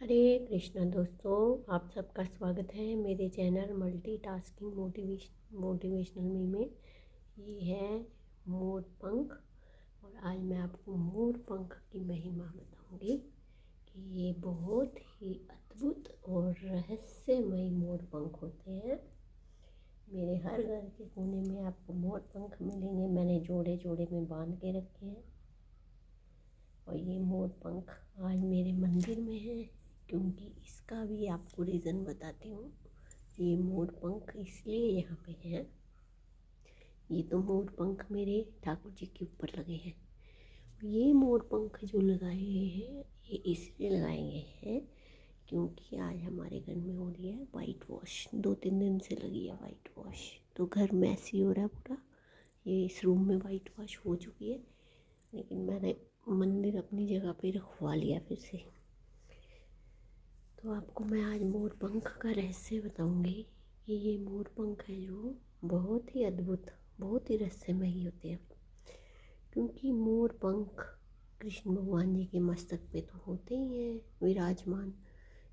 हरे कृष्णा दोस्तों, आप सबका स्वागत है मेरे चैनल मल्टीटास्किंग मोटिवेशनल मी में। ये है मोर पंख और आज मैं आपको मोर पंख की महिमा बताऊंगी कि ये बहुत ही अद्भुत और रहस्यमय मोर पंख होते हैं। मेरे हर घर के कोने में आपको मोर पंख मिलेंगे। मैंने जोड़े जोड़े में बांध के रखे हैं और ये मोर पंख आज मेरे मंदिर में है, क्योंकि इसका भी आपको रीज़न बताती हूँ। ये मोर पंख इसलिए यहाँ पे हैं, ये तो मोर पंख मेरे ठाकुर जी के ऊपर लगे हैं। ये मोर पंख जो लगाए गए हैं ये इसलिए लगाए गए हैं क्योंकि आज हमारे घर में हो रही है वाइट वॉश। 2-3 दिन से लगी है वाइट वॉश, तो घर मैसी हो रहा है पूरा। ये इस रूम में वाइट वॉश हो चुकी है, लेकिन मैंने मंदिर अपनी जगह पे रखवा लिया फिर से। तो आपको मैं आज मोर पंख का रहस्य बताऊंगी कि ये मोर पंख है जो बहुत ही अद्भुत, बहुत ही रहस्यमयी होते हैं। क्योंकि मोर पंख कृष्ण भगवान जी के मस्तक पे तो होते ही हैं विराजमान।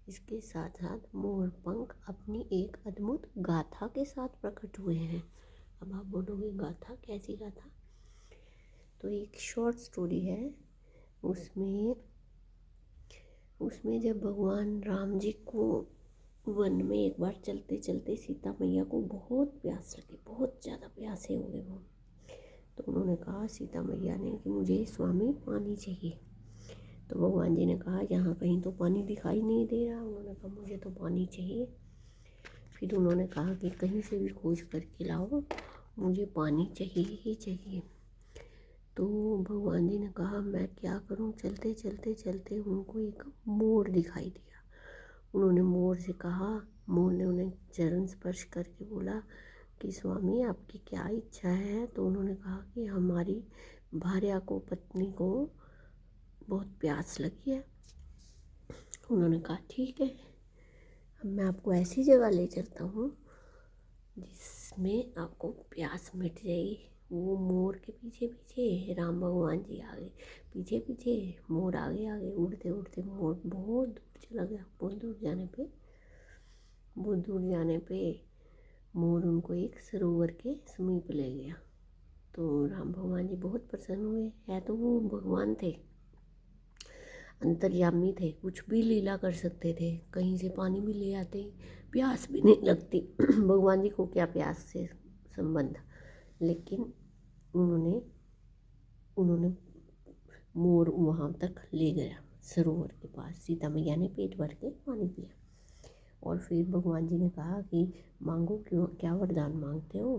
इसके साथ साथ मोर पंख अपनी एक अद्भुत गाथा के साथ प्रकट हुए हैं। अब आप बोलोगे गाथा, कैसी गाथा? तो एक शॉर्ट स्टोरी है। उसमें जब भगवान राम जी को वन में एक बार चलते चलते सीता मैया को बहुत प्यास लगी, बहुत ज़्यादा प्यासे हो गए वो। तो उन्होंने कहा, सीता मैया ने, कि मुझे स्वामी पानी चाहिए। तो भगवान जी ने कहा, यहाँ कहीं तो पानी दिखाई नहीं दे रहा। उन्होंने कहा, मुझे तो पानी चाहिए। फिर उन्होंने कहा कि कहीं से भी खोज करके लाओ, मुझे पानी चाहिए ही चाहिए। तो भगवान जी ने कहा, मैं क्या करूं? चलते चलते चलते उनको एक मोर दिखाई दिया। उन्होंने मोर से कहा, मोर ने उन्हें चरण स्पर्श करके बोला कि स्वामी आपकी क्या इच्छा है? तो उन्होंने कहा कि हमारी भार्या को, पत्नी को बहुत प्यास लगी है। उन्होंने कहा ठीक है, अब मैं आपको ऐसी जगह ले चलता हूँ जिसमें आपको प्यास मिट जाएगी। वो मोर के पीछे पीछे राम भगवान जी आगे, पीछे पीछे मोर आगे आगे, उड़ते उड़ते मोर बहुत दूर चला गया। बहुत दूर जाने पे मोर उनको एक सरोवर के समीप ले गया। तो राम भगवान जी बहुत प्रसन्न हुए। है तो वो भगवान थे, अंतर्यामी थे, कुछ भी लीला कर सकते थे। कहीं से पानी भी ले आते, प्यास भी नहीं लगती। भगवान जी को क्या प्यास से संबंध। लेकिन उन्होंने मोर वहाँ तक ले गया सरोवर के पास। सीता मैया ने पेट भर के पानी पिया और फिर भगवान जी ने कहा कि मांगो, क्यों, क्या वरदान मांगते हो?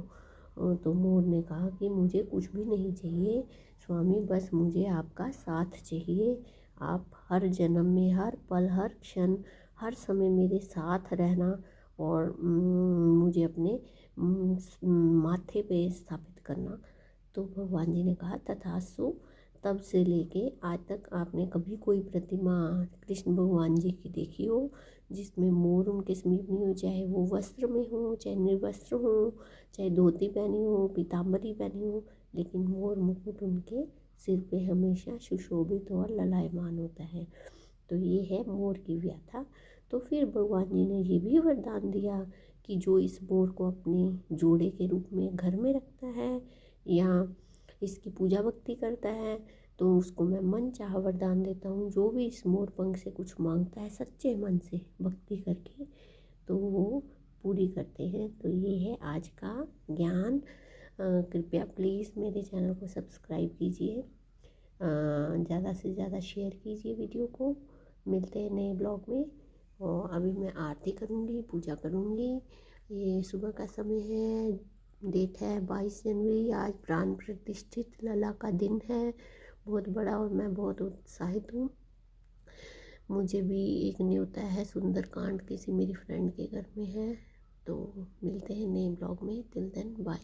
तो मोर ने कहा कि मुझे कुछ भी नहीं चाहिए स्वामी, बस मुझे आपका साथ चाहिए। आप हर जन्म में, हर पल, हर क्षण, हर समय मेरे साथ रहना और मुझे अपने माथे पे स्थापित करना। तो भगवान जी ने कहा, तथास्तु। तब से लेके आज तक आपने कभी कोई प्रतिमा कृष्ण भगवान जी की देखी हो जिसमें मोर उनके समीप नहीं हो? चाहे वो वस्त्र में हो, चाहे निर्वस्त्र हो, चाहे धोती पहनी हो, पीताम्बरी पहनी हो, लेकिन मोर मुकुट उनके सिर पे हमेशा सुशोभित और ललायमान होता है। तो ये है मोर की व्याख्या। तो फिर भगवान जी ने ये भी वरदान दिया कि जो इस मोर को अपने जोड़े के रूप में घर में रखता है या इसकी पूजा भक्ति करता है, तो उसको मैं मन चाहा वरदान देता हूँ। जो भी इस मोर पंख से कुछ मांगता है सच्चे मन से भक्ति करके, तो वो पूरी करते हैं। तो ये है आज का ज्ञान। कृपया प्लीज़ मेरे चैनल को सब्सक्राइब कीजिए, ज़्यादा से ज़्यादा शेयर कीजिए वीडियो को। मिलते हैं नए ब्लॉग में। और अभी मैं आरती करूँगी, पूजा करूँगी। ये सुबह का समय है, डेट है 22 जनवरी। आज प्राण प्रतिष्ठित लला का दिन है, बहुत बड़ा, और मैं बहुत उत्साहित हूँ। मुझे भी एक न्योता है सुंदरकांड, किसी मेरी फ्रेंड के घर में है। तो मिलते हैं नए ब्लॉग में। Till then bye.